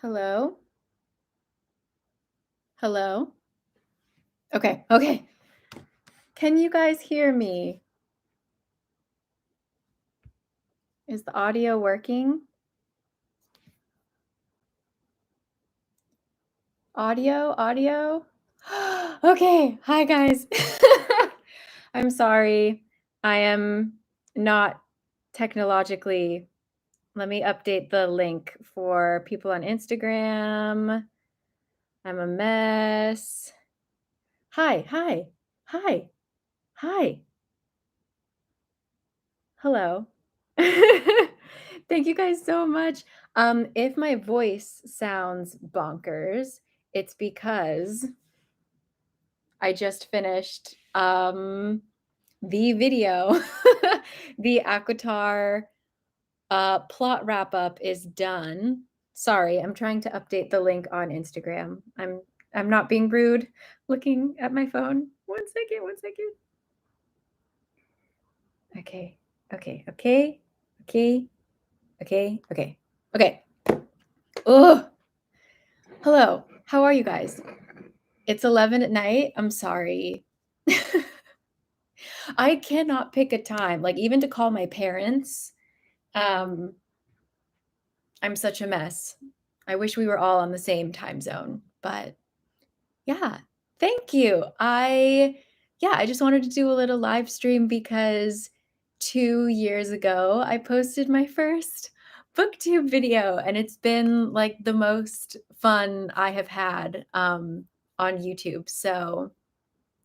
Hello? Hello? Okay. Can you guys hear me? Is the audio working? Audio? Okay. Hi, guys. I'm sorry. I am not technologically. Let me update the link for people on Instagram. I'm a mess. Hi. Hello. Thank you guys so much. If my voice sounds bonkers, it's because I just finished the video. The acotar plot wrap up is done. Sorry, I'm trying to update the link on Instagram. I'm not being rude looking at my phone. One second. Okay. Oh, hello. How are you guys? It's 11 at night. I'm sorry. I cannot pick a time, like even to call my parents. I'm such a mess. I wish we were all on the same time zone, but yeah, thank you. I just wanted to do a little live stream because 2 years ago I posted my first booktube video and it's been like the most fun I have had on YouTube. So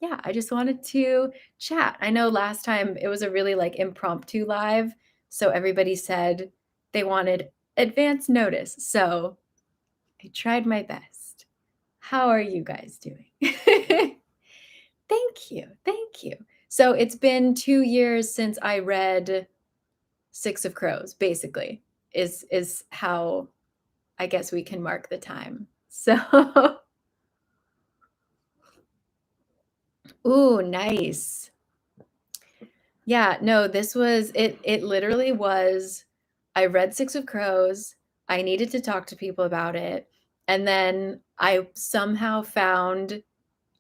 yeah, I just wanted to chat. I know last time it was a really like impromptu live, so everybody said they wanted advance notice. So I tried my best. How are you guys doing? Thank you. So it's been 2 years since I read Six of Crows, basically, is how I guess we can mark the time. So ooh, nice. Yeah, no, this was it literally was I read Six of Crows, I needed to talk to people about it, and then I somehow found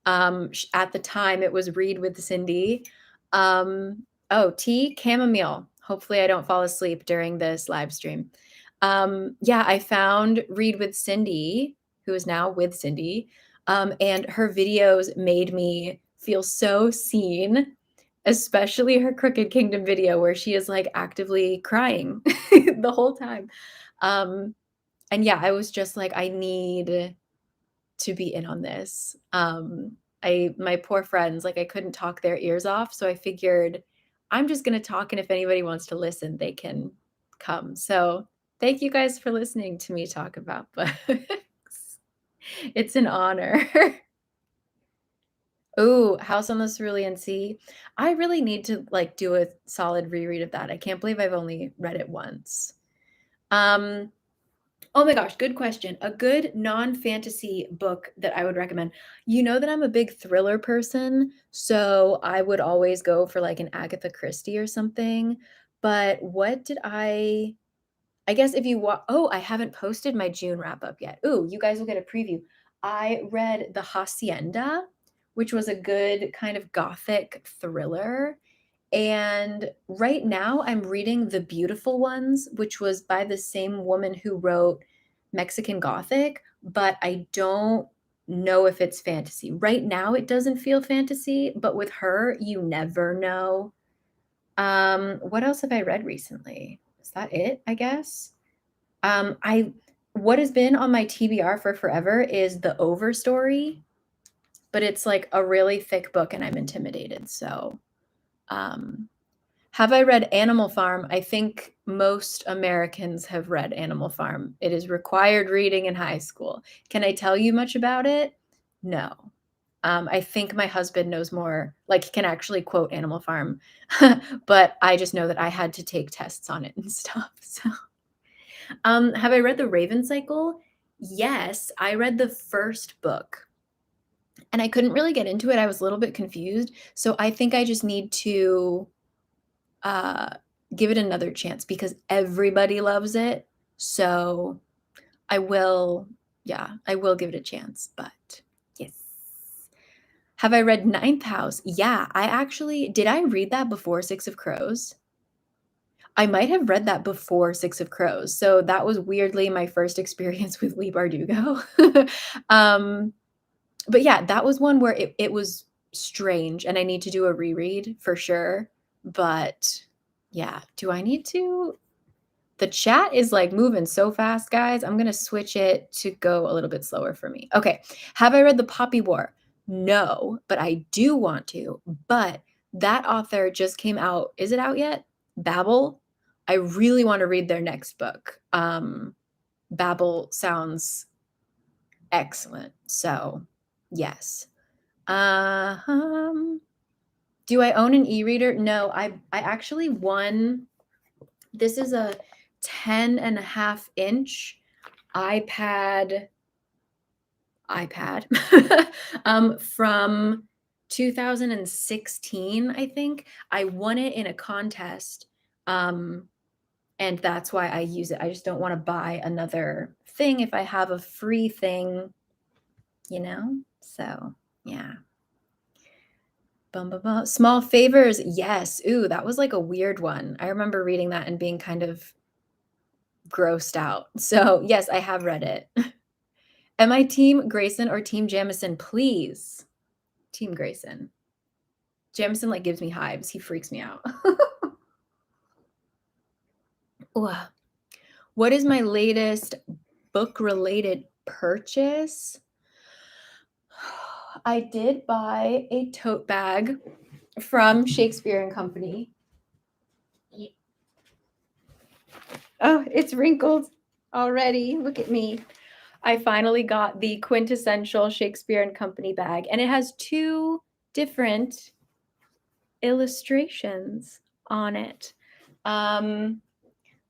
at the time it was Read with Cindy. Tea, chamomile. Hopefully I don't fall asleep during this live stream. Yeah, I found Read with Cindy, who is now with Cindy, and her videos made me feel so seen, especially her Crooked Kingdom video where she is like actively crying the whole time. And yeah, I was just like, I need to be in on this. My poor friends, like I couldn't talk their ears off, so I figured I'm just going to talk and if anybody wants to listen, they can come. So, thank you guys for listening to me talk about books. It's an honor. Oh, House on the Cerulean Sea. I really need to like do a solid reread of that. I can't believe I've only read it once. Oh my gosh, good question. A good non-fantasy book that I would recommend. You know that I'm a big thriller person, so I would always go for like an Agatha Christie or something. But what did I guess if you oh, I haven't posted my June wrap up yet. Ooh, you guys will get a preview. I read The Hacienda, which was a good kind of gothic thriller. And right now I'm reading The Beautiful Ones, which was by the same woman who wrote Mexican Gothic, but I don't know if it's fantasy. Right now it doesn't feel fantasy, but with her, you never know. What else have I read recently? Is that it, I guess? I what has been on my TBR for forever is The Overstory, but it's like a really thick book and I'm intimidated. So, have I read Animal Farm? I think most Americans have read Animal Farm. It is required reading in high school. Can I tell you much about it? No. I think my husband knows more, like can actually quote Animal Farm, but I just know that I had to take tests on it and stuff. So, have I read The Raven Cycle? Yes, I read the first book and I couldn't really get into it. I was a little bit confused. So I think I just need to uh, give it another chance because everybody loves it. So I will give it a chance, but yes. Have I read Ninth House? Yeah, did I read that before Six of Crows? I might have read that before Six of Crows. So that was weirdly my first experience with Leigh Bardugo. But yeah, that was one where it was strange and I need to do a reread for sure. But yeah, do I need to? The chat is like moving so fast, guys. I'm going to switch it to go a little bit slower for me. Okay. Have I read The Poppy War? No, but I do want to. But that author just came out. Is it out yet? Babel. I really want to read their next book. Babel sounds excellent. So, yes. Do I own an e-reader? No, I actually won. This is a 10.5-inch iPad from 2016, I think. I won it in a contest. And that's why I use it. I just don't want to buy another thing if I have a free thing, So, yeah. Small favors. Yes. Ooh, that was like a weird one. I remember reading that and being kind of grossed out. So, yes, I have read it. Am I Team Grayson or Team Jamison? Please. Team Grayson. Jamison like gives me hives. He freaks me out. What is my latest book-related purchase? I did buy a tote bag from Shakespeare and Company. Oh, it's wrinkled already. Look at me. I finally got the quintessential Shakespeare and Company bag, and it has 2 different illustrations on it.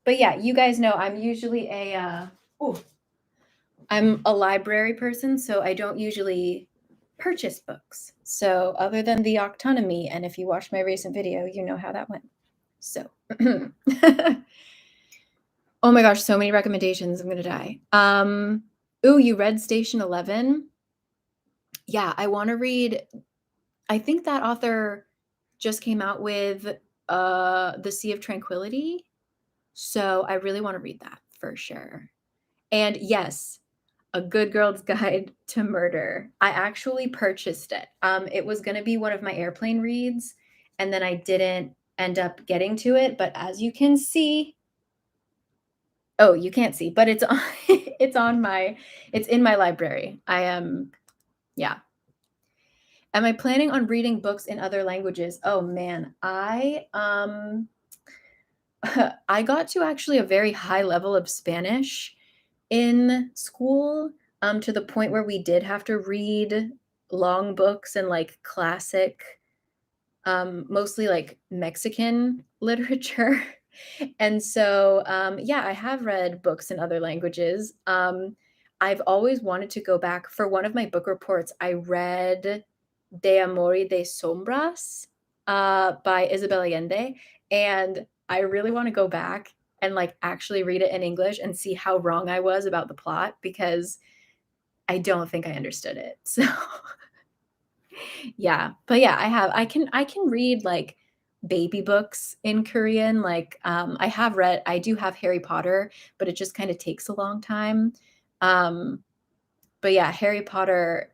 But yeah, you guys know I'm usually I'm a library person, so I don't usually purchase books. So other than the Octonomy, and if you watched my recent video, you know how that went. So, oh my gosh, so many recommendations. I'm gonna die. Ooh, you read Station 11? Yeah, I want to read. I think that author just came out with The Sea of Tranquility. So I really want to read that for sure. And yes, A Good Girl's Guide to Murder. I actually purchased it. It was going to be one of my airplane reads, and then I didn't end up getting to it. But as you can see, oh, you can't see, but it's on, it's in my library. Yeah. Am I planning on reading books in other languages? Oh man, I I got to actually a very high level of Spanish in school, to the point where we did have to read long books and like classic, mostly like Mexican literature. And so, yeah, I have read books in other languages. I've always wanted to go back. For one of my book reports, I read De Amor y de Sombras by Isabel Allende. And I really want to go back and like actually read it in English and see how wrong I was about the plot, because I don't think I understood it. So yeah, but yeah, I can read like baby books in Korean. Like I do have Harry Potter, but it just kind of takes a long time. But yeah, Harry Potter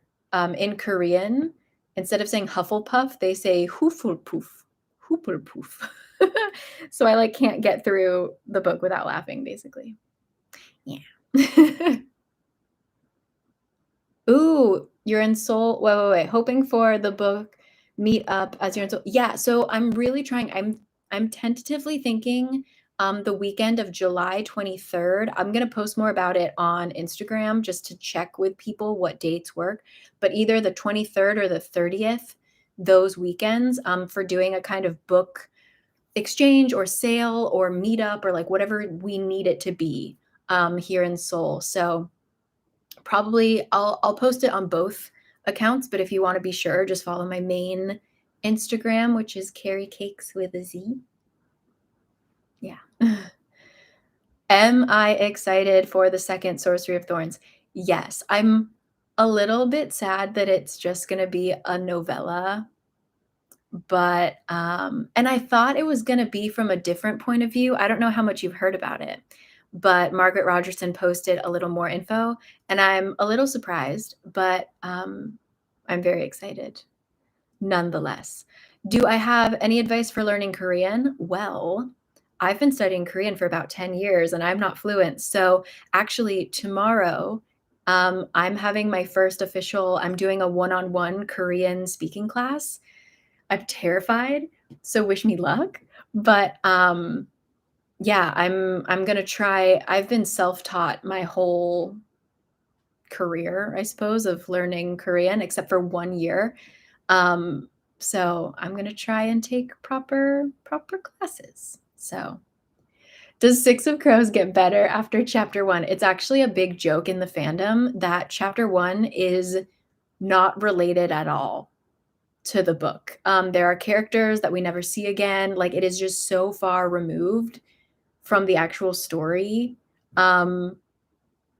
in Korean, instead of saying Hufflepuff, they say Hufflepuff. Hufflepuff. So I like can't get through the book without laughing, basically. Yeah. Ooh, you're in Seoul. Wait. Hoping for the book meet up as you're in Seoul. Yeah, so I'm really trying. I'm tentatively thinking the weekend of July 23rd. I'm gonna post more about it on Instagram just to check with people what dates work. But either the 23rd or the 30th, those weekends, for doing a kind of book exchange or sale or meetup or like whatever we need it to be here in Seoul. So probably I'll post it on both accounts, but if you want to be sure, just follow my main Instagram, which is Cari Cakes with a Z. Yeah. Am I excited for the second Sorcery of Thorns? Yes. I'm a little bit sad that it's just gonna be a novella, but, and I thought it was gonna be from a different point of view. I don't know how much you've heard about it, but Margaret Rogerson posted a little more info, and I'm a little surprised, but, I'm very excited nonetheless. Do I have any advice for learning Korean? Well, I've been studying Korean for about 10 years and I'm not fluent. So actually tomorrow, I'm having my first official, I'm doing a one-on-one Korean speaking class. I'm terrified, so wish me luck. But yeah, I'm gonna try. I've been self-taught my whole career, I suppose, of learning Korean, except for 1 year. Um, so I'm gonna try and take proper classes. So does Six of Crows get better after chapter 1? It's actually a big joke in the fandom that chapter 1 is not related at all to the book. There are characters that we never see again. Like it is just so far removed from the actual story.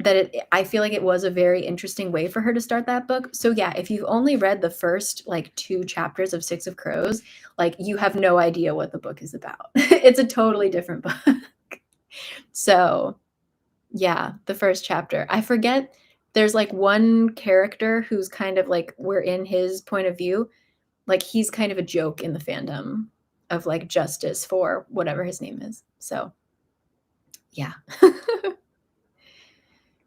That I feel like it was a very interesting way for her to start that book. So yeah, if you've only read the first like 2 chapters of Six of Crows, like you have no idea what the book is about. It's a totally different book. So yeah, the first chapter. I forget there's like one character who's kind of like we're in his point of view. Like he's kind of a joke in the fandom of like justice for whatever his name is. So yeah.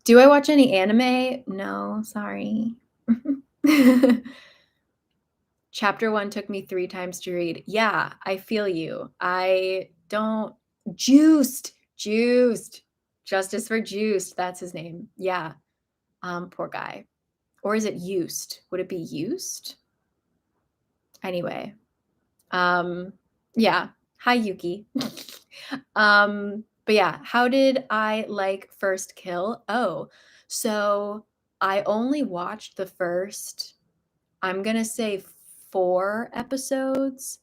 Do I watch any anime? No, sorry. Chapter 1 took me 3 times to read. Yeah, I feel you. I don't Juiced, Juiced. Justice for Juiced, that's his name. Yeah. Poor guy. Or is it Used? Would it be Used? Anyway. Yeah. Hi, Yuki. But yeah, how did I like First Kill? Oh, so I only watched the first, I'm gonna say 4 episodes.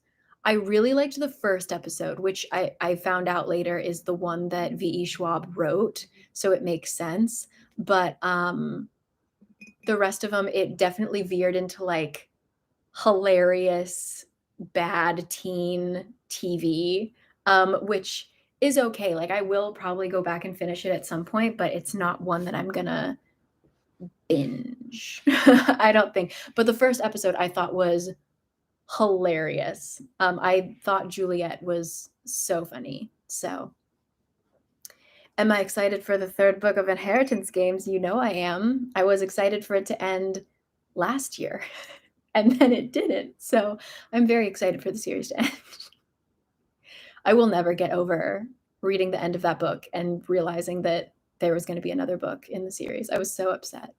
I really liked the first episode, which I found out later is the one that V.E. Schwab wrote, so it makes sense. But the rest of them, it definitely veered into like hilarious bad teen TV, which is okay. Like I will probably go back and finish it at some point, but it's not one that I'm gonna binge. I don't think. But the first episode I thought was hilarious. I thought Juliet was so funny. So am I excited for the 3rd book of Inheritance Games? You know I am. I was excited for it to end last year. And then it didn't. So I'm very excited for the series to end. I will never get over reading the end of that book and realizing that there was going to be another book in the series. I was so upset.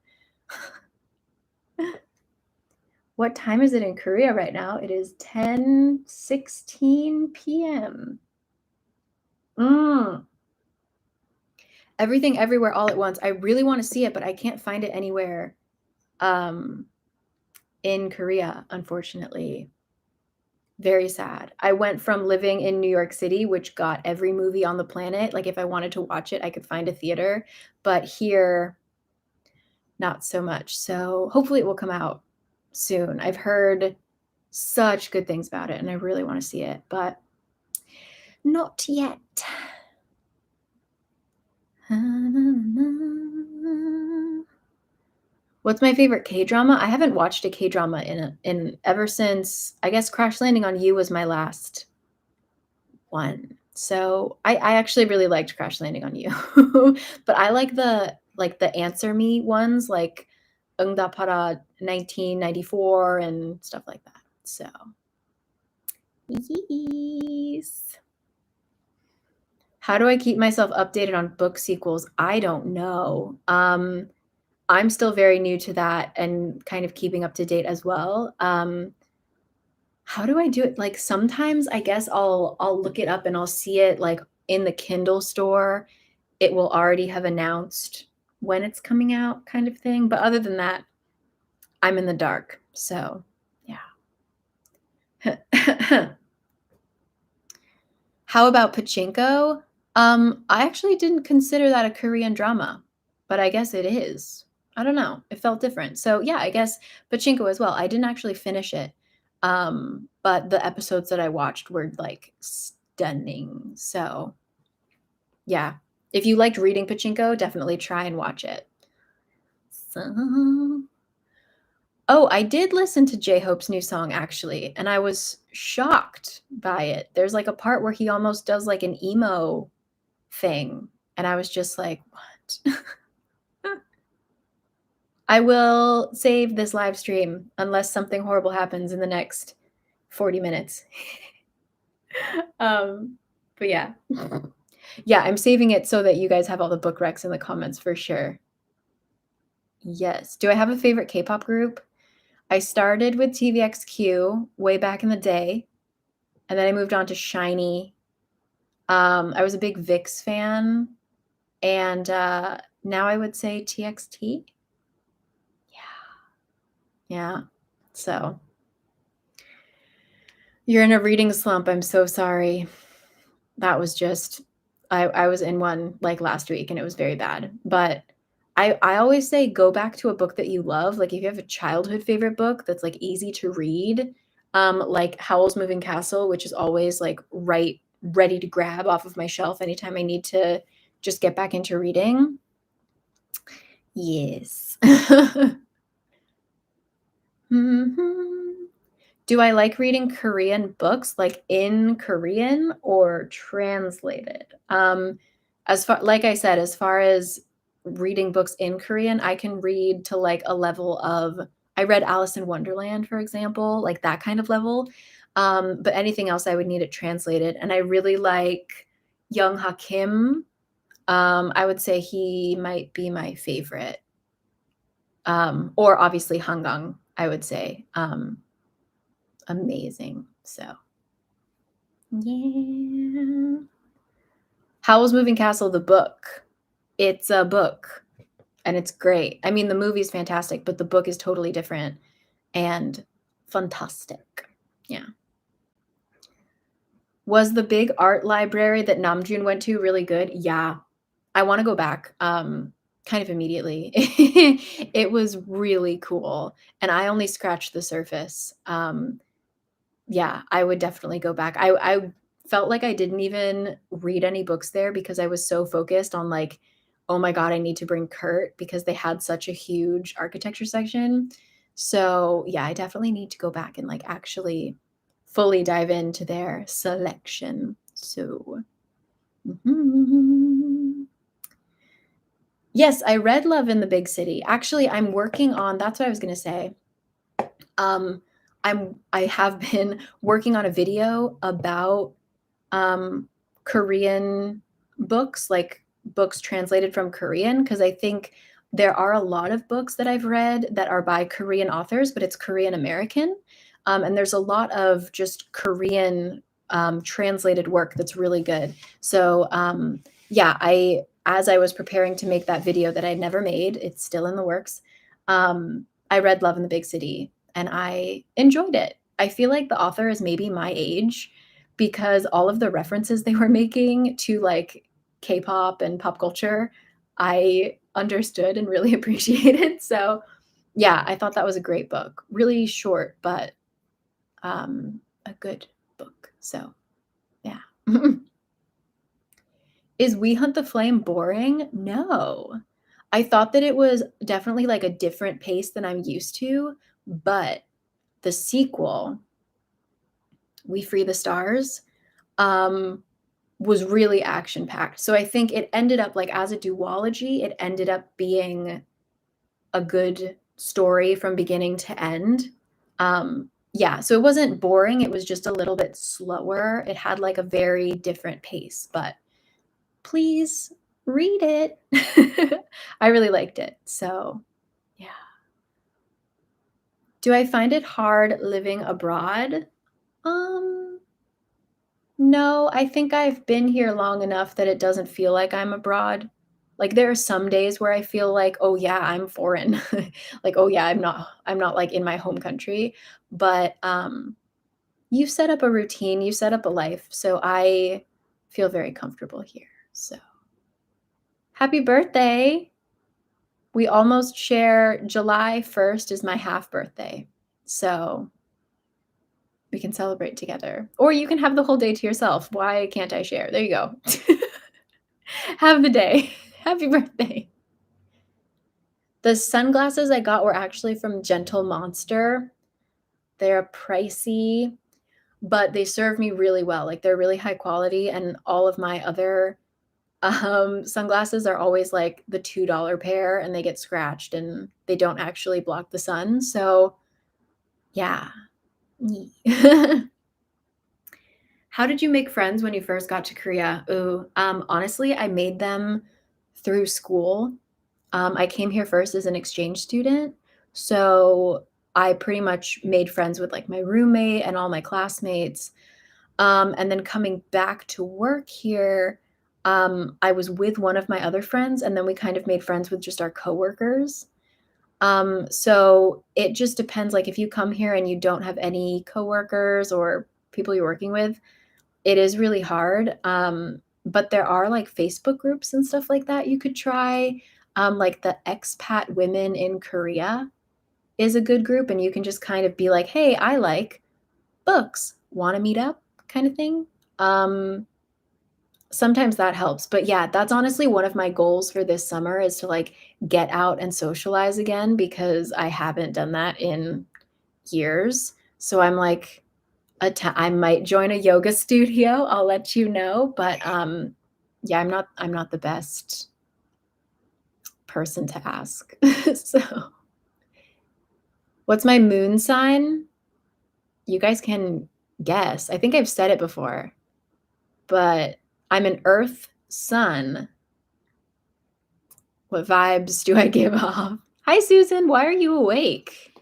What time is it in Korea right now? It is 10:16 p.m. Everything Everywhere All at Once. I really want to see it, but I can't find it anywhere in Korea, unfortunately. Very sad. I went from living in New York City, which got every movie on the planet. Like if I wanted to watch it, I could find a theater, but here, not so much. So hopefully it will come out soon. I've heard such good things about it and I really want to see it, but not yet. What's my favorite K-drama? I haven't watched a K-drama in ever since, I guess Crash Landing on You was my last one. So I actually really liked Crash Landing on You. But I like the Answer Me ones, like 응답하라 1994 and stuff like that. So yes. How do I keep myself updated on book sequels? I don't know. I'm still very new to that and kind of keeping up to date as well. How do I do it? Like sometimes I guess I'll look it up and I'll see it like in the Kindle store. It will already have announced when it's coming out kind of thing. But other than that, I'm in the dark. So yeah. How about pachinko? I actually didn't consider that a Korean drama, but I guess it is. I don't know. It felt different. So yeah, I guess pachinko as well. I didn't actually finish it. But the episodes that I watched were like stunning. So yeah. If you liked reading pachinko, definitely try and watch it. So oh, I did listen to J-Hope's new song actually, and I was shocked by it. There's like a part where he almost does like an emo thing, and I was just like, "What?" I will save this live stream unless something horrible happens in the next 40 minutes. Um, but yeah. Yeah, I'm saving it so that you guys have all the book recs in the comments for sure. Yes. Do I have a favorite K-pop group? I started with TVXQ way back in the day, and then I moved on to SHINee. I was a big VIX fan, and now I would say TXT. Yeah. So you're in a reading slump. I'm so sorry. That was just I was in one like last week and it was very bad. But I always say go back to a book that you love. Like if you have a childhood favorite book that's like easy to read, like Howl's Moving Castle, which is always like right ready to grab off of my shelf anytime I need to just get back into reading. Yes. Mhm. Do I like reading Korean books, like, in Korean or translated? As far like I said, as far as reading books in Korean, I can read to, like, a level of I read Alice in Wonderland, for example, like, that kind of level, but anything else, I would need it translated, and I really like Young Ha Kim. I would say he might be my favorite, or obviously Hangang, I would say, amazing, so yeah. Howl's Moving Castle, the book. It's a book, and it's great. I mean, the movie's fantastic, but the book is totally different and fantastic. Yeah. Was the big art library that Namjoon went to really good? Yeah. I wanna go back, kind of immediately. It was really cool, and I only scratched the surface. Yeah, I would definitely go back. I felt like I didn't even read any books there because I was so focused on, like, "Oh my god, I need to bring Kurt," because they had such a huge architecture section. So, yeah, I definitely need to go back and, like, actually fully dive into their selection. So mhm. Yes, I read Love in the Big City. Actually, I'm working on that's what I was gonna say. Um, I have been working on a video about Korean books, like books translated from Korean, because I think there are a lot of books that I've read that are by Korean authors, but it's Korean American. And there's a lot of just Korean translated work that's really good. So yeah, as I was preparing to make that video that I never made, it's still in the works. I read Love in the Big City and I enjoyed it. I feel like the author is maybe my age because all of the references they were making to, like, K-pop and pop culture, I understood and really appreciated, so, yeah, I thought that was a great book. Really short, but, a good book, so, yeah. Is We Hunt the Flame boring? No. I thought that it was definitely, like, a different pace than I'm used to, but the sequel, We Free the Stars, um, was really action packed. So I think it ended up like as a duology, it ended up being a good story from beginning to end. Yeah, so it wasn't boring, it was just a little bit slower. It had like a very different pace, but please read it. I really liked it. So, yeah. Do I find it hard living abroad? Um No, I think I've been here long enough that it doesn't feel like I'm abroad. Like, there are some days where I feel like, "Oh, yeah, I'm foreign." Like, "Oh, yeah, I'm not, like, in my home country." But, you set up a routine, you set up a life, so I feel very comfortable here. So, happy birthday. We almost share July 1st is my half birthday. So, we can celebrate together. Or you can have the whole day to yourself. Why can't I share? There you go. Have the day. Happy birthday. The sunglasses I got were actually from Gentle Monster. They're pricey, but they serve me really well. Like, they're really high quality, and all of my other sunglasses are always like the $2 pair, and they get scratched and they don't actually block the sun. So, yeah. How did you make friends when you first got to Korea? Ooh, honestly, I made them through school. I came here first as an exchange student, so I pretty much made friends with like my roommate and all my classmates. And then coming back to work here, I was with one of my other friends, and then we kind of made friends with just our coworkers. So it just depends. Like, if you come here and you don't have any coworkers or people you're working with, it is really hard. But there are like Facebook groups and stuff like that you could try. Like the expat women in Korea is a good group, and you can just kind of be like, hey, I like books. Want to meet up? Kind of thing. Sometimes that helps. But yeah, that's honestly one of my goals for this summer is to like get out and socialize again, because I haven't done that in years. So I'm like, I might join a yoga studio. I'll let you know. But yeah, I'm not the best person to ask. So, what's my moon sign? You guys can guess. I think I've said it before, but I'm an earth sun. What vibes do I give off? Hi, Susan. Why are you awake?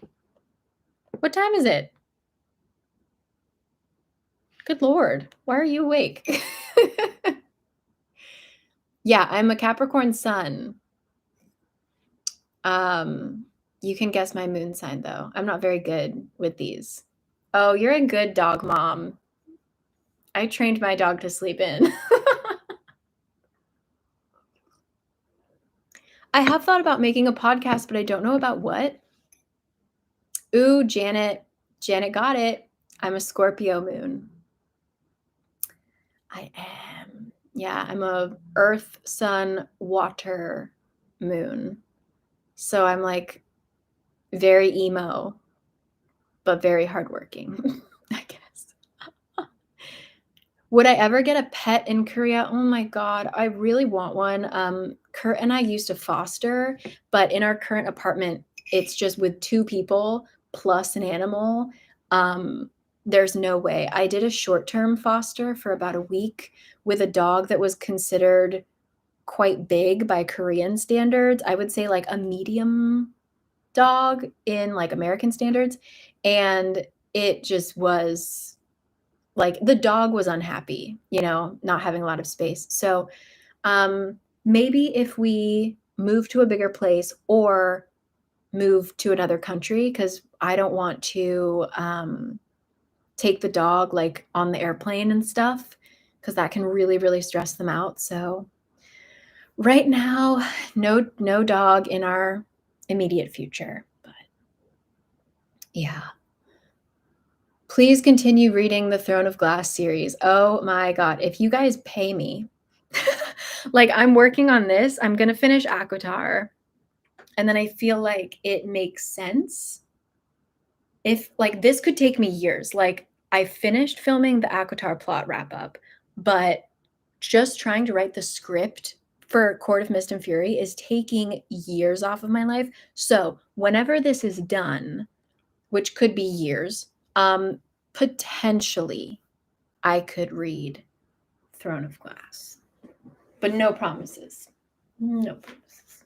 What time is it? Good Lord. Why are you awake? Yeah, I'm a Capricorn sun. You can guess my moon sign, though. I'm not very good with these. Oh, you're a good dog mom. I trained my dog to sleep in. I have thought about making a podcast, but I don't know about what. Ooh, Janet. Janet got it. I'm a Scorpio moon. I am. Yeah, I'm a earth, sun, water moon. So I'm like very emo, but very hardworking, I guess. Would I ever get a pet in Korea? Oh my God, I really want one. Kurt and I used to foster, but in our current apartment, it's just with two people plus an animal. There's no way. I did a short-term foster for about a week with a dog that was considered quite big by Korean standards. I would say like a medium dog in like American standards. And it just was like the dog was unhappy, not having a lot of space. So maybe if we move to a bigger place or move to another country, because I don't want to take the dog like on the airplane and stuff, because that can really, really stress them out. So right now, no dog in our immediate future, but yeah. Please continue reading the Throne of Glass series. Oh my God. If you guys pay me, like I'm working on this, I'm going to finish ACOTAR. And then I feel like it makes sense. If like this could take me years, like I finished filming the ACOTAR plot wrap up, but just trying to write the script for Court of Mist and Fury is taking years off of my life. So whenever this is done, which could be years, potentially I could read Throne of Glass, but no promises. No promises.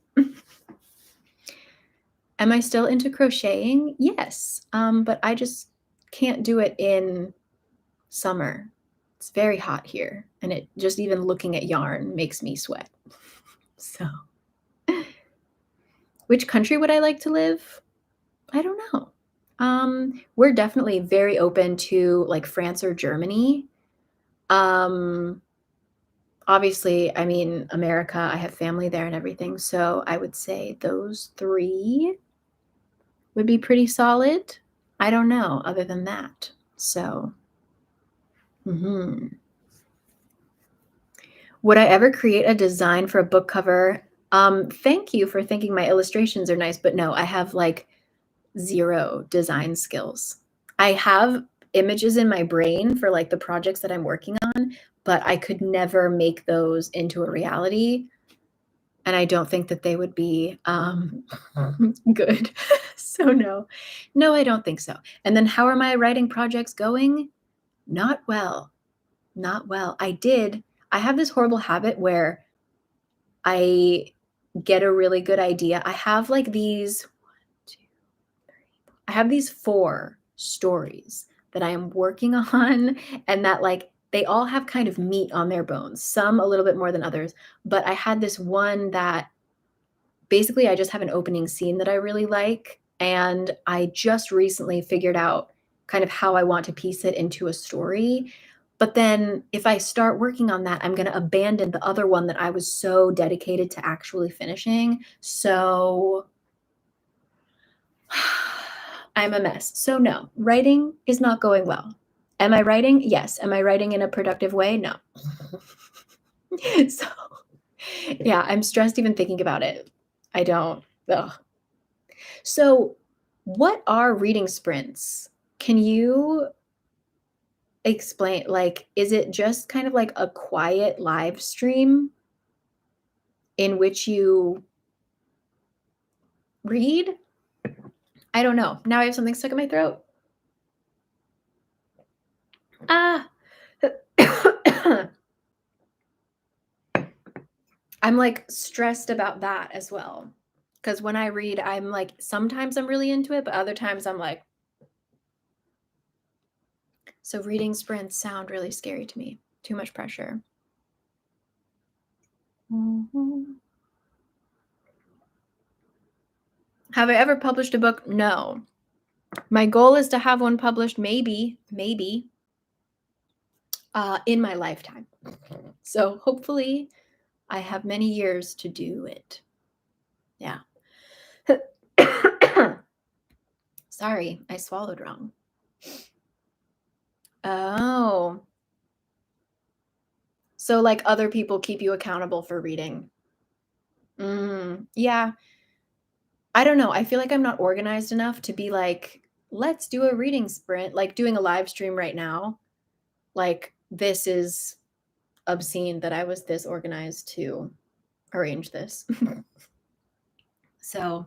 Am I still into crocheting? Yes, but I just can't do it in summer. It's very hot here, and it just even looking at yarn makes me sweat. So, which country would I like to live? I don't know. We're definitely very open to like France or Germany. obviously, I mean, America, I have family there and everything, so I would say those 3 would be pretty solid. I don't know other than that. So, mhm. Would I ever create a design for a book cover? Thank you for thinking my illustrations are nice, but no, I have, like, 0 design skills. I have images in my brain for, like, the projects that I'm working on, but I could never make those into a reality, and I don't think that they would be, good. So, no. No, I don't think so. And then how are my writing projects going? Not well. Not well. I have this horrible habit where I get a really good idea. I have these 4 stories that I am working on and that, like, they all have kind of meat on their bones, some a little bit more than others, but I had this one that basically I just have an opening scene that I really like, and I just recently figured out kind of how I want to piece it into a story. But then if I start working on that, I'm gonna abandon the other one that I was so dedicated to actually finishing. So I'm a mess. So no, writing is not going well. Am I writing? Yes. Am I writing in a productive way? No. So yeah, I'm stressed even thinking about it. I don't. Ugh. So, what are reading sprints? Can you explain, like, is it just kind of like a quiet live stream in which you read? I don't know. Now I have something stuck in my throat. Ah. I'm like stressed about that as well. Because when I read, I'm like, sometimes I'm really into it, but other times I'm like, so reading sprints sound really scary to me. Too much pressure. Mhm. Have I ever published a book? No. My goal is to have one published maybe, in my lifetime. So hopefully I have many years to do it. Yeah. Sorry, I swallowed wrong. Oh. So, like, other people keep you accountable for reading. Yeah. I don't know. I feel like I'm not organized enough to be like, let's do a reading sprint, like doing a live stream right now. Like, this is obscene that I was this organized to arrange this. So,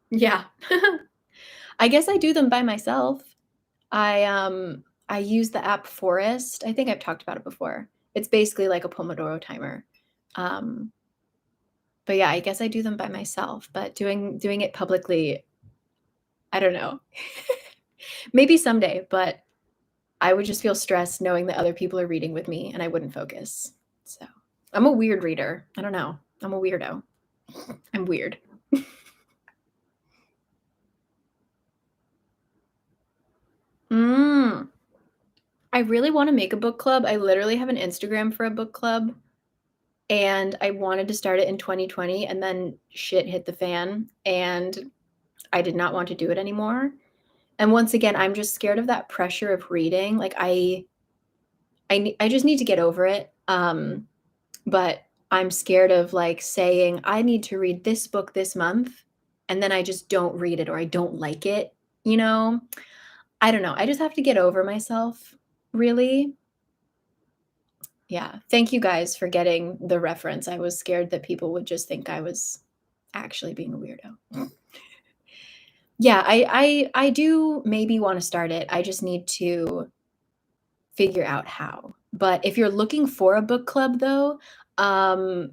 yeah. I guess I do them by myself. I use the app Forest. I think I've talked about it before. It's basically like a Pomodoro timer. Um, but yeah, I guess I do them by myself, but doing it publicly, I don't know. Maybe someday, but I would just feel stressed knowing that other people are reading with me and I wouldn't focus. So, I'm a weird reader. I don't know. I'm a weirdo. I'm weird. Mm. I really wanna make a book club. I literally have an Instagram for a book club, and I wanted to start it in 2020, and then shit hit the fan, and I did not want to do it anymore. And once again, I'm just scared of that pressure of reading. Like, I just need to get over it, but I'm scared of, like, saying, "I need to read this book this month," and then I just don't read it or I don't like it, you know? I don't know. I just have to get over myself, really. Yeah. Thank you guys for getting the reference. I was scared that people would just think I was actually being a weirdo. Yeah, I do maybe wanna start it. I just need to figure out how. But if you're looking for a book club though,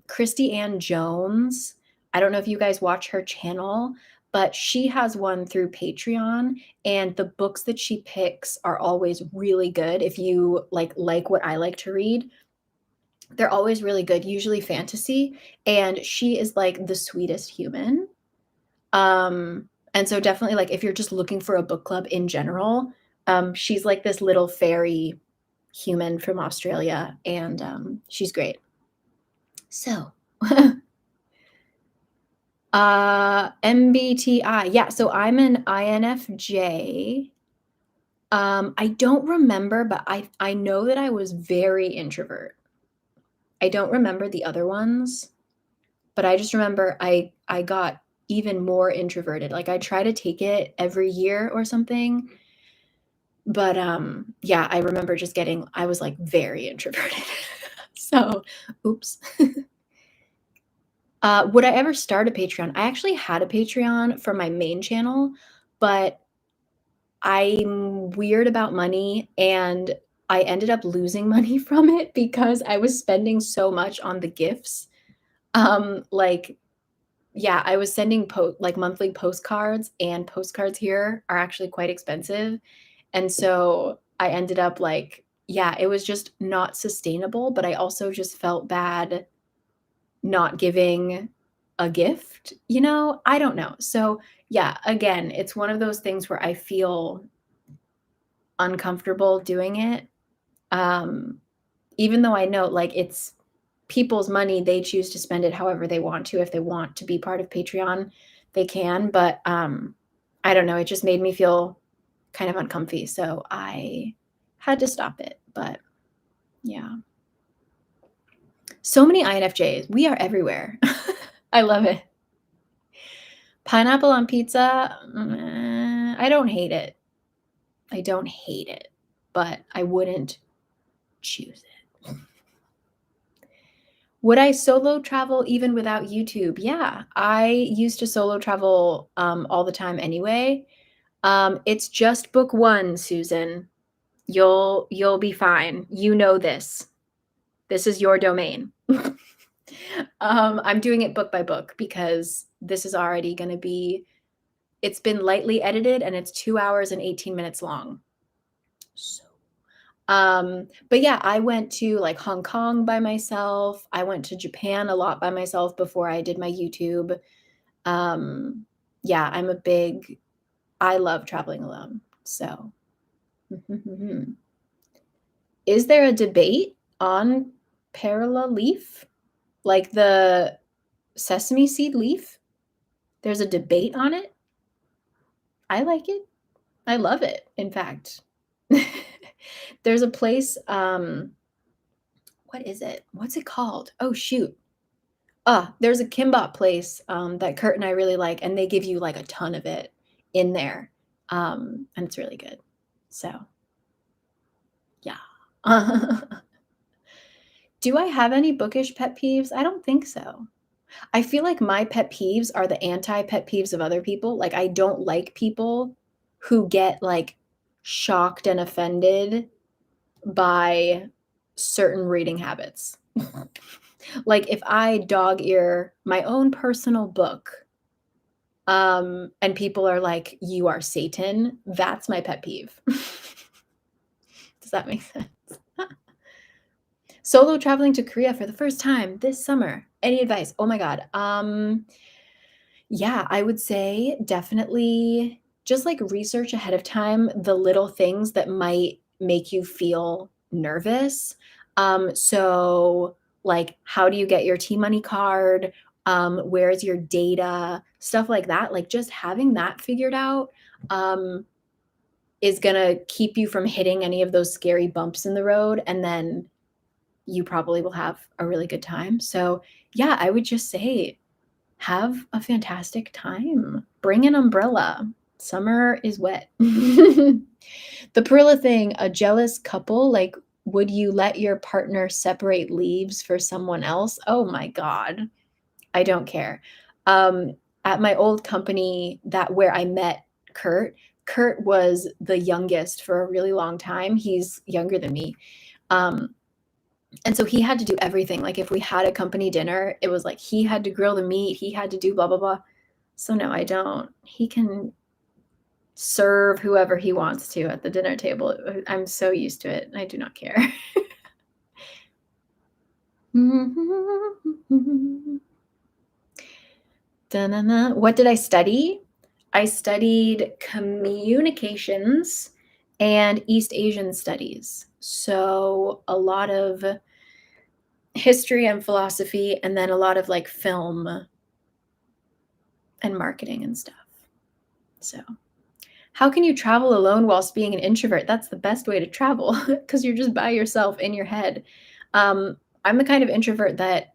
Christy Ann Jones, I don't know if you guys watch her channel, but she has one through Patreon, and the books that she picks are always really good. If you like what I like to read, they're always really good, usually fantasy, and she is, like, the sweetest human. And so definitely, like, if you're just looking for a book club in general, she's like this little fairy human from Australia, and, she's great. So, MBTI. Yeah, so I'm an INFJ. I don't remember, but I know that I was very introvert. I don't remember the other ones, but I just remember I got even more introverted. Like I try to take it every year or something, but yeah, I remember just I was like very introverted. So, oops. Would I ever start a Patreon? I actually had a Patreon for my main channel, but I'm weird about money and I ended up losing money from it because I was spending so much on the gifts. Like, yeah, I was sending like monthly postcards, and postcards here are actually quite expensive. And so I ended up like, yeah, it was just not sustainable, but I also just felt bad not giving a gift, you know? I don't know. So, yeah, again, it's one of those things where I feel uncomfortable doing it. Um, Even though I know like it's people's money, they choose to spend it however they want to. If they want to be part of Patreon, they can. But I don't know, it just made me feel kind of uncomfy. So I had to stop it. But yeah. So many INFJs. We are everywhere. I love it. Pineapple on pizza. I don't hate it. I don't hate it, but I wouldn't choose it. Would I solo travel even without YouTube? Yeah, I used to solo travel all the time anyway. It's just book one, Susan. You'll be fine. You know this. This is your domain. I'm doing it book by book because this is already going to be. It's been lightly edited and it's 2 hours and 18 minutes long. So but yeah, I went to like Hong Kong by myself. I went to Japan a lot by myself before I did my YouTube. Yeah, I love traveling alone. So, is there a debate on parallel leaf? Like the sesame seed leaf? There's a debate on it? I like it. I love it, in fact. There's a place, what is it? What's it called? Oh, shoot. There's a kimbap place, that Kurt and I really like, and they give you, like, a ton of it in there, and it's really good. So, yeah. Do I have any bookish pet peeves? I don't think so. I feel like my pet peeves are the anti-pet peeves of other people. Like, I don't like people who get, like, shocked and offended by certain reading habits. Like, if I dog ear my own personal book, and people are like, "You are Satan," that's my pet peeve. Does that make sense? Solo traveling to Korea for the first time this summer. Any advice? Oh my god. Yeah, I would say definitely just, like, research ahead of time the little things that might make you feel nervous. So, like, how do you get your T-money card? Where's your data? Stuff like that. Like, just having that figured out, um, is gonna keep you from hitting any of those scary bumps in the road, and then you probably will have a really good time. So, yeah, I would just say have a fantastic time. Bring an umbrella. Summer is wet. The Perilla thing, a jealous couple, like, would you let your partner separate leaves for someone else? Oh my God. I don't care. At my old company where I met Kurt, Kurt was the youngest for a really long time. He's younger than me. And so he had to do everything. Like if we had a company dinner, it was like he had to grill the meat, he had to do blah, blah, blah. So no, I don't. He can serve whoever he wants to at the dinner table. I'm so used to it. I do not care. What did I study? I studied communications and East Asian studies. So a lot of history and philosophy, and then a lot of like film and marketing and stuff. So how can you travel alone whilst being an introvert? That's the best way to travel because you're just by yourself in your head. I'm the kind of introvert that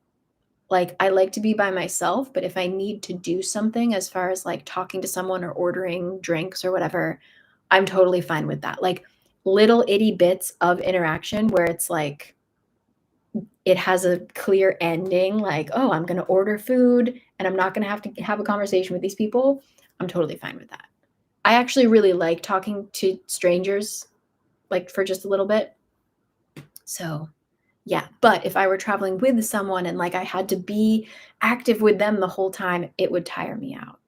like I like to be by myself, but if I need to do something as far as like talking to someone or ordering drinks or whatever, I'm totally fine with that. Like little itty bits of interaction where it's like it has a clear ending, like, oh, I'm going to order food and I'm not going to have a conversation with these people. I'm totally fine with that. I actually really like talking to strangers, like for just a little bit. So, yeah. But if I were traveling with someone and like I had to be active with them the whole time, it would tire me out.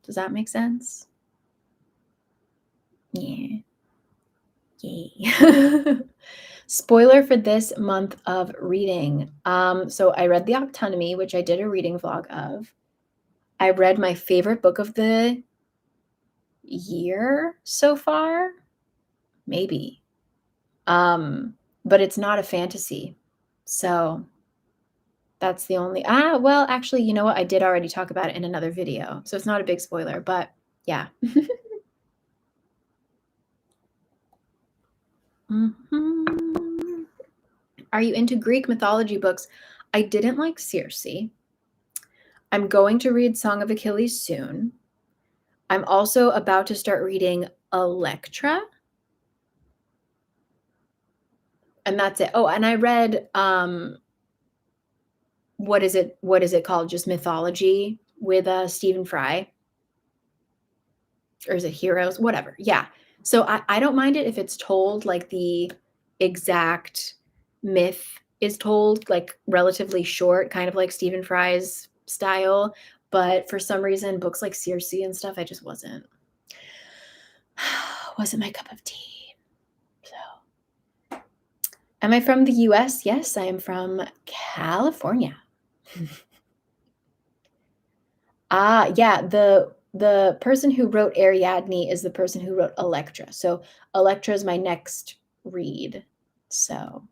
Does that make sense? Yeah. Yay. Spoiler for this month of reading. So I read The Autonomy, which I did a reading vlog of. I read my favorite book of the year so far, maybe. But it's not a fantasy. So that's the only well, actually, you know what? I did already talk about it in another video. So it's not a big spoiler, but yeah. Are you into Greek mythology books? I didn't like Circe. I'm going to read Song of Achilles soon. I'm also about to start reading Electra. And that's it. Oh, and I read what is it called? Just Mythology with Stephen Fry. Or is it Heroes? Whatever. Yeah. So I don't mind it if it's told like the exact myth is told like relatively short, kind of like Stephen Fry's style. But for some reason, books like Circe and stuff, I just wasn't my cup of tea. So, am I from the US? Yes, I am from California. Yeah, the person who wrote Ariadne is the person who wrote Electra. So Electra is my next read. So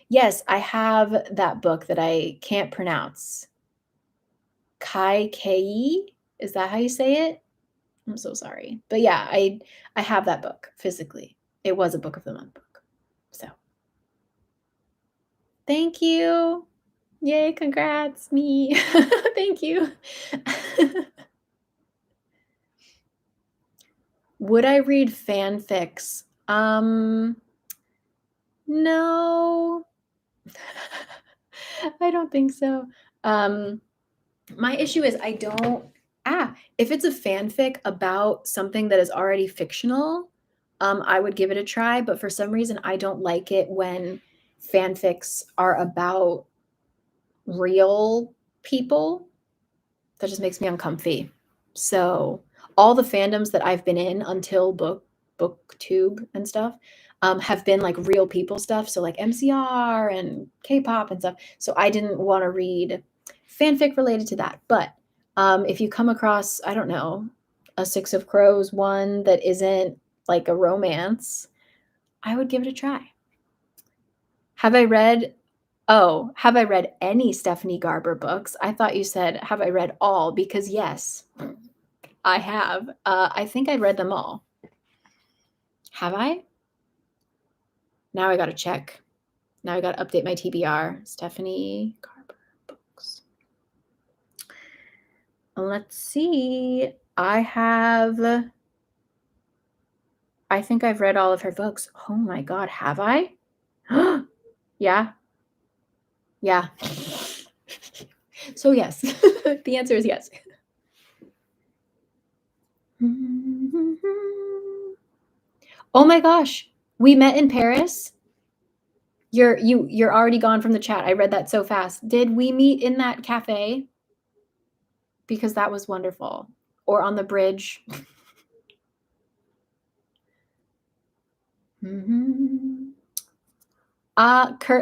yes, I have that book that I can't pronounce. Kpop? Is that how you say it? I'm so sorry. But yeah, I have that book physically. It was a book of the month book. So thank you. Yay, congrats, me. Thank you. Would I read fanfics? No. I don't think so. My issue is I don't if it's a fanfic about something that is already fictional, I would give it a try, but for some reason I don't like it when fanfics are about real people. That just makes me uncomfy. So all the fandoms that I've been in until booktube and stuff have been like real people stuff. So like MCR and K-pop and stuff. So I didn't want to read fanfic related to that. But if you come across, I don't know, a Six of Crows one that isn't like a romance, I would give it a try. Have I read any Stephanie Garber books? I thought you said, have I read all? Because yes, I have. I think I read them all. Have I? Now I got to check. Now I got to update my TBR. Stephanie Garber books. Let's see. I think I've read all of her books. Oh my God, have I? Yeah. Yeah. So yes, the answer is yes. Oh my gosh, we met in Paris. You're already gone from the chat. I read that so fast. Did we meet in that cafe? Because that was wonderful. Or on the bridge. Kurt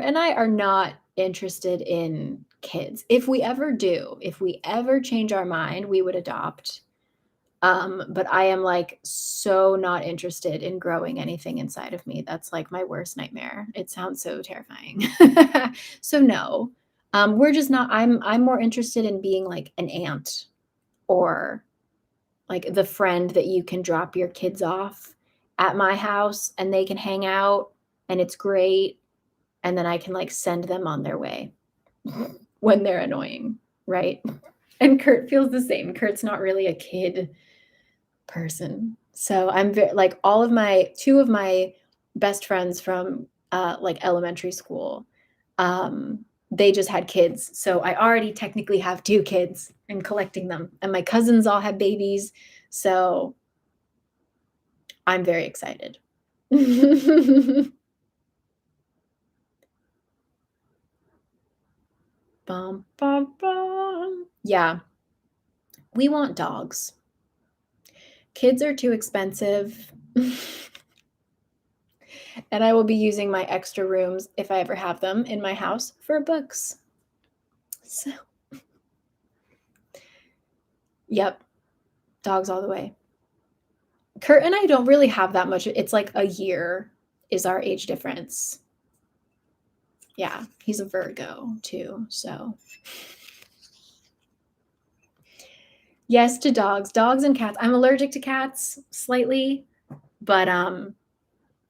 and I are not interested in kids. If we ever change our mind, we would adopt. But I am like so not interested in growing anything inside of me. That's like my worst nightmare. It sounds so terrifying. So no, we're just not, I'm more interested in being like an aunt or like the friend that you can drop your kids off at my house and they can hang out and it's great. And then I can like send them on their way when they're annoying, right? And Kurt feels the same. Kurt's not really a kid person. So I'm like two of my best friends from like elementary school, they just had kids. So I already technically have two kids and collecting them. And my cousins all have babies. So I'm very excited. Bum, bum, bum. Yeah, we want dogs. Kids are too expensive. And I will be using my extra rooms, if I ever have them, in my house for books. So, yep, dogs all the way. Kurt and I don't really have that much. It's like a year is our age difference. Yeah, he's a Virgo too, so. Yes to dogs and cats. I'm allergic to cats slightly, but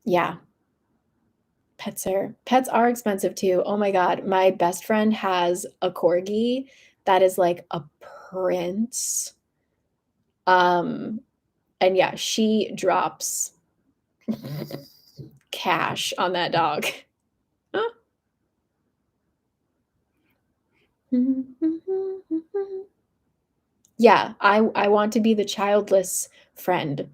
yeah. Pets are expensive too. Oh my God. My best friend has a corgi that is like a prince. And yeah, she drops cash on that dog. Yeah, I want to be the childless friend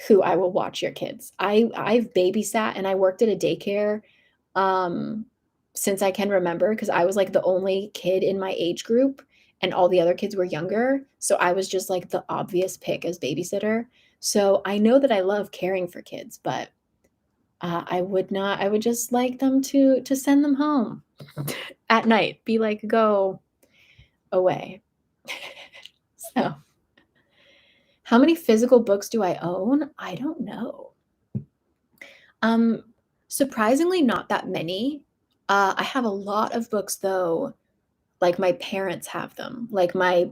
who I will watch your kids. I've babysat and I worked at a daycare since I can remember because I was like the only kid in my age group and all the other kids were younger. So I was just like the obvious pick as babysitter. So I know that I love caring for kids, but I would not, I would just like them to send them home at night, be like, go away. So how many physical books do I own? I don't know. Surprisingly not that many. I have a lot of books though, like my parents have them. Like my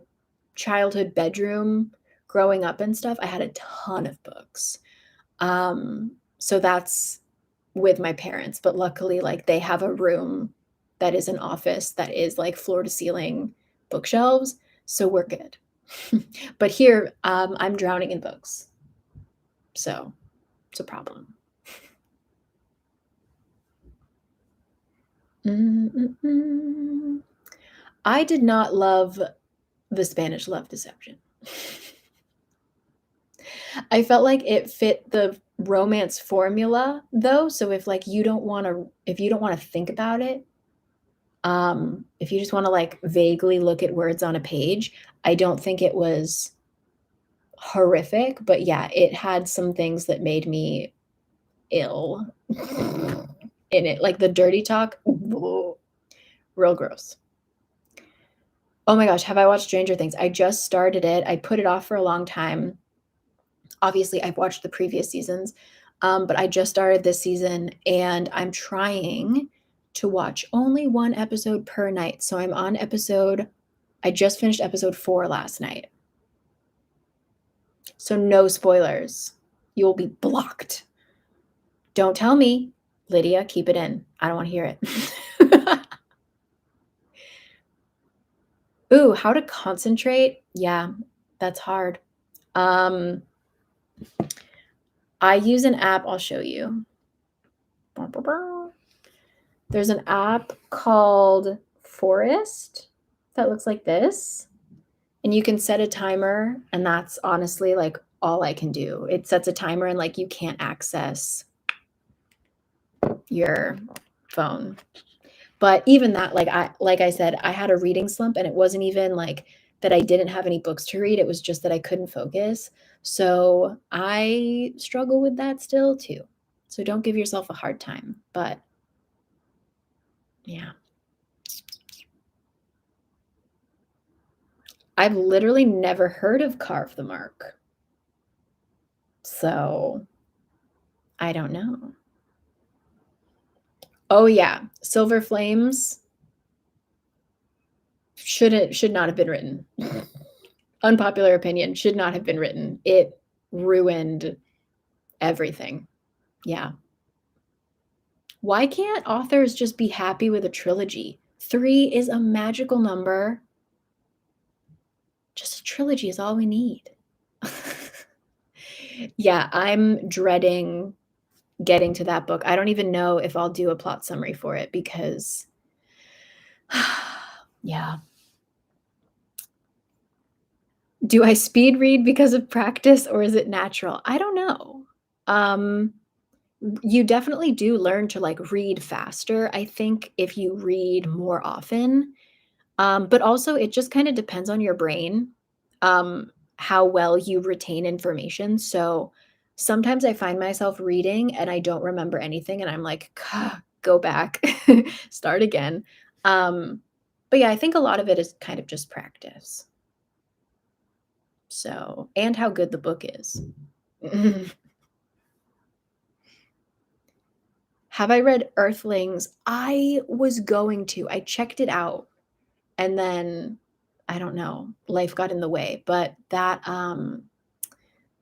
childhood bedroom growing up and stuff, I had a ton of books. So that's with my parents, but luckily like they have a room that is an office that is like floor to ceiling bookshelves, so we're good. But here, I'm drowning in books. So it's a problem. I did not love the Spanish Love Deception. I felt like it fit the romance formula though. So if like you don't want to think about it, if you just want to like vaguely look at words on a page, I don't think it was horrific, but yeah, it had some things that made me ill in it, like the dirty talk. Real gross. Oh my gosh, have I watched Stranger Things? I just started it. I put it off for a long time. Obviously, I've watched the previous seasons, but I just started this season and I'm trying to watch only one episode per night. So I just finished episode 4 last night. So no spoilers. You'll be blocked. Don't tell me. Lydia, keep it in. I don't want to hear it. Ooh, how to concentrate? Yeah, that's hard. I use an app, I'll show you. There's an app called Forest that looks like this. And you can set a timer, and that's honestly like all I can do. It sets a timer and like you can't access your phone. But even that, like I said, I had a reading slump and it wasn't even like that I didn't have any books to read. It was just that I couldn't focus. So I struggle with that still too. So don't give yourself a hard time. But yeah. I've literally never heard of Carve the Mark. So, I don't know. Oh, yeah. Silver Flames should not have been written. Unpopular opinion, should not have been written. It ruined everything. Yeah. Why can't authors just be happy with a trilogy? 3 is a magical number. Just a trilogy is all we need. Yeah, I'm dreading getting to that book. I don't even know if I'll do a plot summary for it because yeah. Do I speed read because of practice or is it natural? I don't know. You definitely do learn to, like, read faster, I think, if you read more often. But also it just kinda depends on your brain, how well you retain information. So, sometimes I find myself reading and I don't remember anything and I'm like, "Gah, go back, start again." But yeah, I think a lot of it is kind of just practice. So and how good the book is. Have I read Earthlings? I was going to. I checked it out and then I don't know, life got in the way, but that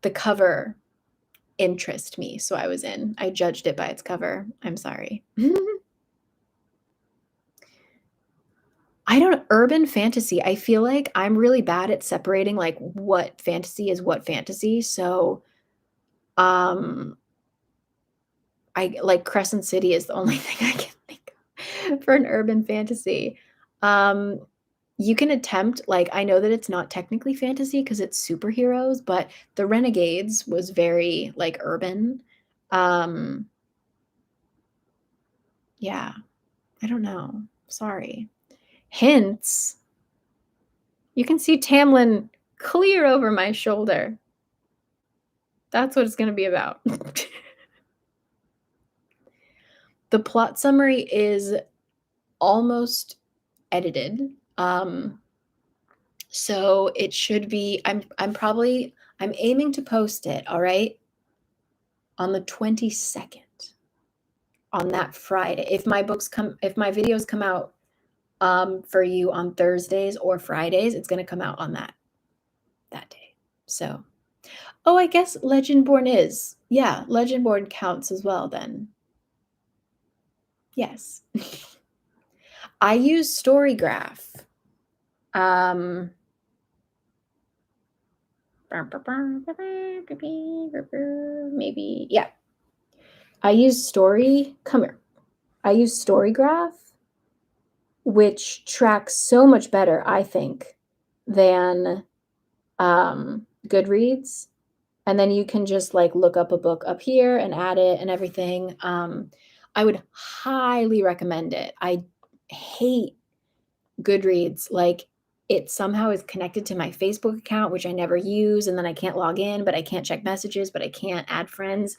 the cover interested me, so I was in. I judged it by its cover. I'm sorry. I don't urban fantasy. I feel like I'm really bad at separating like what fantasy is what fantasy. So um I like Crescent City is the only thing I can think of for an urban fantasy. Um, you can attempt like, I know that it's not technically fantasy because it's superheroes, but The Renegades was very, like, urban. Um, yeah, I don't know. Sorry. Hints? You can see Tamlin clear over my shoulder. That's what it's gonna be about. The plot summary is almost edited. So it should be I'm aiming to post it, all right, on the 22nd, on that Friday. If my videos come out for you on Thursdays or Fridays, it's gonna come out on that day. So oh, I guess Legendborn is. Yeah, Legendborn counts as well then. Yes. I use storygraph. Um maybe yeah. I use come here. I use Storygraph, which tracks so much better, I think, than Goodreads. And then you can just like look up a book up here and add it and everything. I would highly recommend it. I hate Goodreads. Like it somehow is connected to my Facebook account, which I never use. And then I can't log in, but I can't check messages, but I can't add friends.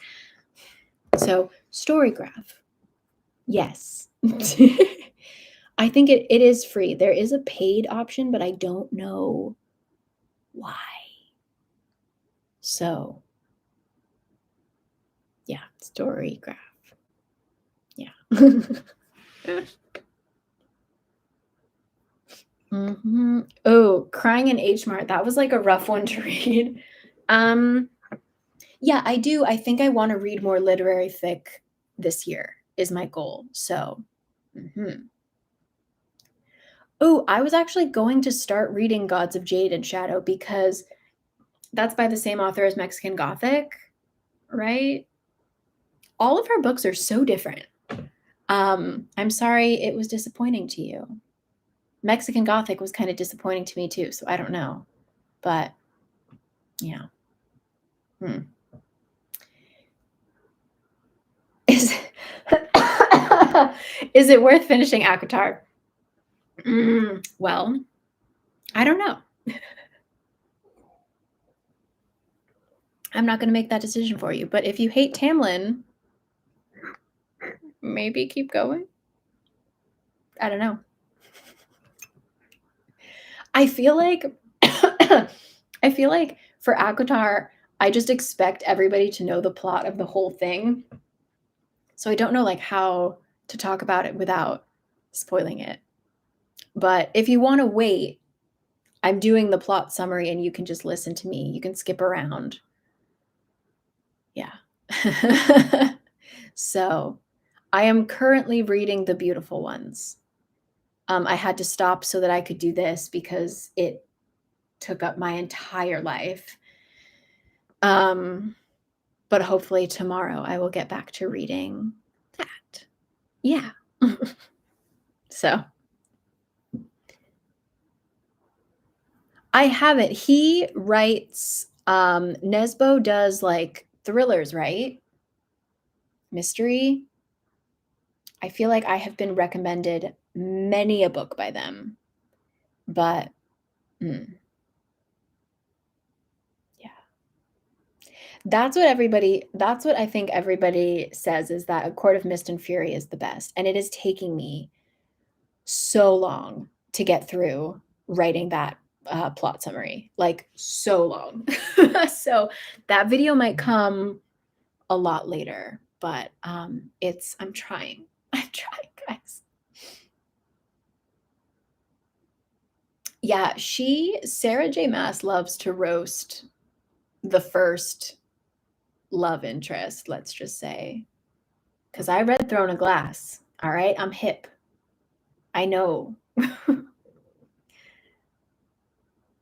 So, Storygraph. Yes. I think it is free. There is a paid option, but I don't know why. So, yeah, Storygraph. Yeah. Oh, Crying in H Mart. That was like a rough one to read. Um, yeah, I do. I think I want to read more literary fic this year is my goal. So, mhm. Oh, I was actually going to start reading Gods of Jade and Shadow because that's by the same author as Mexican Gothic, right? All of her books are so different. I'm sorry it was disappointing to you. Mexican Gothic was kind of disappointing to me too, so I don't know. But yeah. Hmm. Is is it worth finishing acotar? Well, I don't know. I'm not going to make that decision for you. But if you hate Tamlin, maybe keep going. I don't know. I feel like I feel like for acotar, I just expect everybody to know the plot of the whole thing. So I don't know like how to talk about it without spoiling it. But if you want to wait, I'm doing the plot summary and you can just listen to me. You can skip around. Yeah. So I am currently reading The Beautiful Ones. I had to stop so that I could do this because it took up my entire life. But hopefully tomorrow I will get back to reading that. Yeah. So I haven't. He writes, Nesbo does like thrillers, right? Mystery. I feel like I have been recommended many a book by them, but yeah. That's what I think everybody says is that A Court of Mist and Fury is the best. And it is taking me so long to get through writing that plot summary, like so long. So that video might come a lot later, but I'm trying. I'm trying, guys. Yeah, Sarah J. Maas loves to roast the first love interest, let's just say. Because I read Throne of Glass. All right, I'm hip. I know.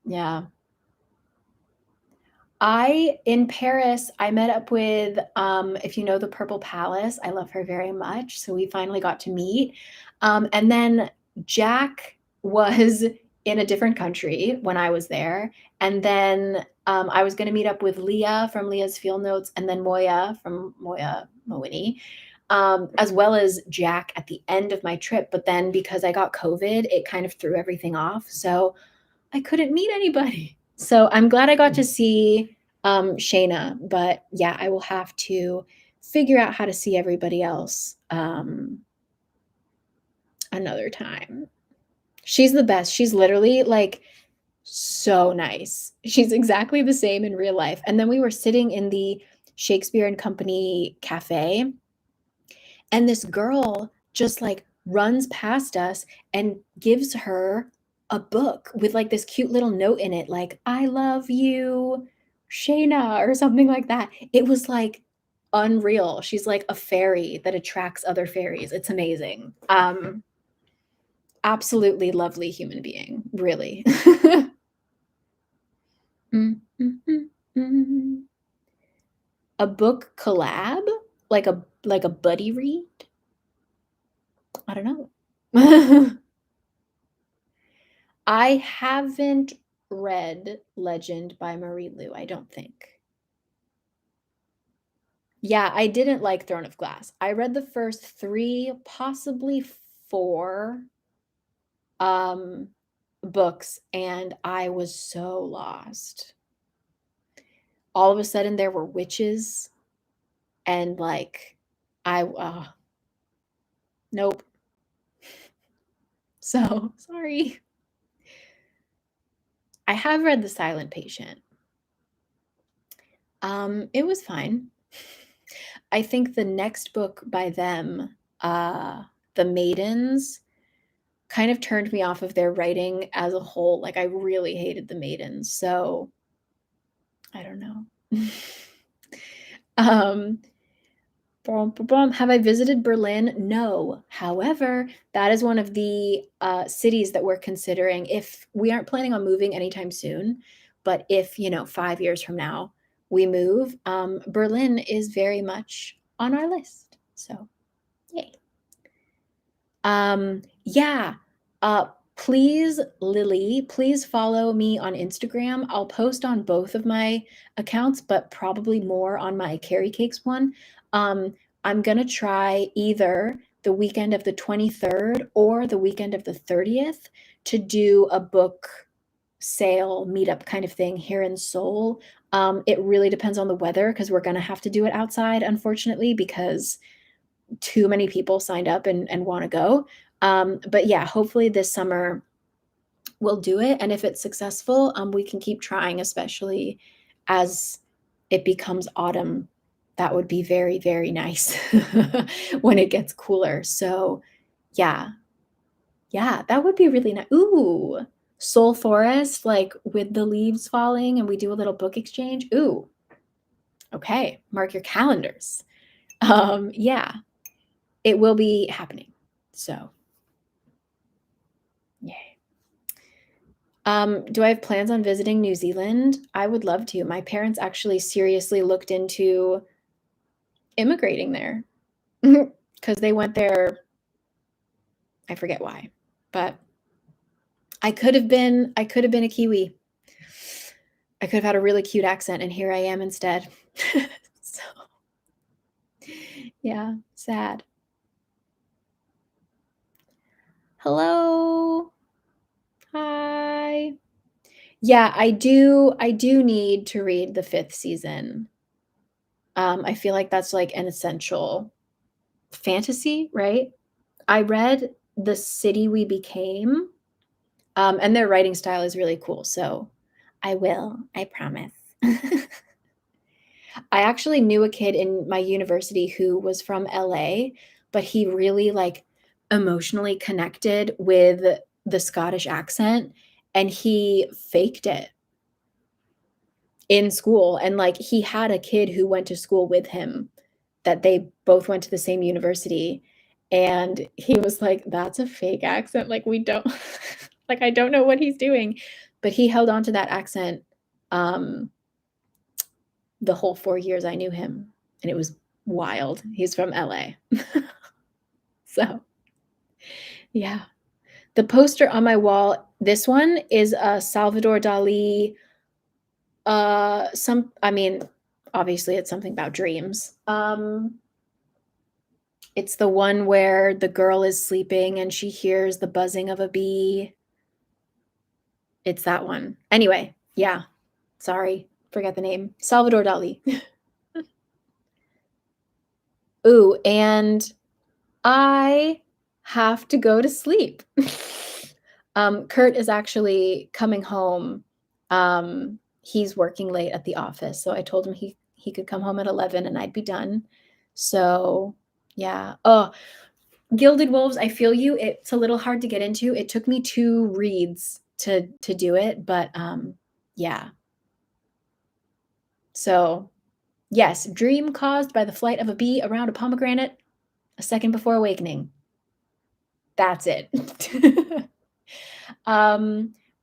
Yeah. In Paris, I met up with, if you know the Purple Palace, I love her very much. So we finally got to meet. And then Jack was in a different country when I was there. And then I was going to meet up with Leah from Leah's Field Notes and then Moya from Moya Mowini, as well as Jack at the end of my trip. But then because I got COVID, it kind of threw everything off. So I couldn't meet anybody. So I'm glad I got to see Shayna, but yeah, I will have to figure out how to see everybody else another time. She's the best. She's literally like so nice. She's exactly the same in real life. And then we were sitting in the Shakespeare and Company cafe, and this girl just like runs past us and gives her a book with like this cute little note in it, like, I love you, Shayna, or something like that. It was like unreal. She's like a fairy that attracts other fairies. It's amazing. Absolutely lovely human being, really. Mm, mm, mm, mm. A book collab, like a buddy read. I don't know. I haven't read Legend by Marie Lu, I don't think. Yeah, I didn't like Throne of Glass. I read the first 3, possibly 4 books, and I was so lost. All of a sudden there were witches and like nope. So, sorry. I have read The Silent Patient. It was fine. I think the next book by them, The Maidens, kind of turned me off of their writing as a whole. Like I really hated The Maidens. So I don't know. Have I visited Berlin? No. However, that is one of the cities that we're considering if we aren't planning on moving anytime soon. But if, 5 years from now we move, Berlin is very much on our list. So, yay. Yeah. Please, Lily, please follow me on Instagram. I'll post on both of my accounts, but probably more on my Cari Cakes one. I'm gonna try either the weekend of the 23rd or the weekend of the 30th to do a book sale meetup kind of thing here in Seoul. It really depends on the weather because we're gonna have to do it outside, unfortunately, because too many people signed up and want to go. But yeah, hopefully this summer we'll do it. And if it's successful, we can keep trying, especially as it becomes autumn. That would be very, very nice when it gets cooler. So yeah, yeah, that would be really nice. Ooh, soul forest, like with the leaves falling, and we do a little book exchange. Ooh, okay, mark your calendars. Yeah, it will be happening. So, yay. Do I have plans on visiting New Zealand? I would love to. My parents actually seriously looked into immigrating there because they went there. I forget why, but I could have been a Kiwi. I could have had a really cute accent, and here I am instead. So, yeah, sad. Hello. Hi. Yeah, I do need to read the 5th season. I feel like that's like an essential fantasy, right? I read The City We Became, and their writing style is really cool, so I will, I promise. I actually knew a kid in my university who was from LA, but he really, like, emotionally connected with the Scottish accent, and he faked it in school, and, like, he had a kid who went to school with him that they both went to the same university, and he was like, "That's a fake accent, like, we don't like, I don't know what he's doing," but he held on to that accent, um, the whole 4 years I knew him, and it was wild. He's from LA. So, yeah. The poster on my wall, this one is a Salvador Dali, I mean, obviously, it's something about dreams. It's the one where the girl is sleeping and she hears the buzzing of a bee. It's that one. Anyway, yeah. Sorry, forget the name. Salvador Dali. Ooh, and I have to go to sleep. Kurt is actually coming home. He's working late at the office, so I told him he could come home at 11 and I'd be done. So, yeah. Oh, Gilded Wolves, I feel you. It's a little hard to get into. It took me 2 reads to do it, but, yeah. So, yes, dream caused by the flight of a bee around a pomegranate a second before awakening. That's it.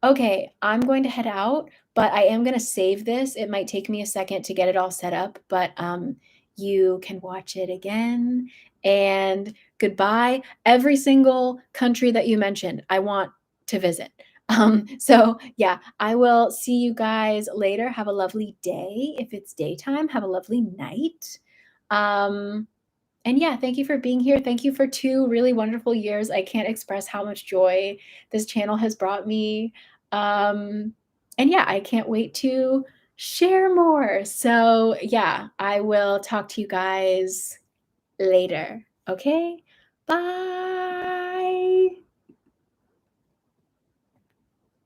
Okay, I'm going to head out, but I am gonna save this. It might take me a second to get it all set up, but, you can watch it again, and goodbye. Every single country that you mentioned, I want to visit. So, yeah, I will see you guys later. Have a lovely day. If it's daytime, have a lovely night. Um and yeah, thank you for being here. Thank you for 2 really wonderful years. I can't express how much joy this channel has brought me. Um, and yeah, I can't wait to share more. So yeah, I will talk to you guys later. Okay? Bye.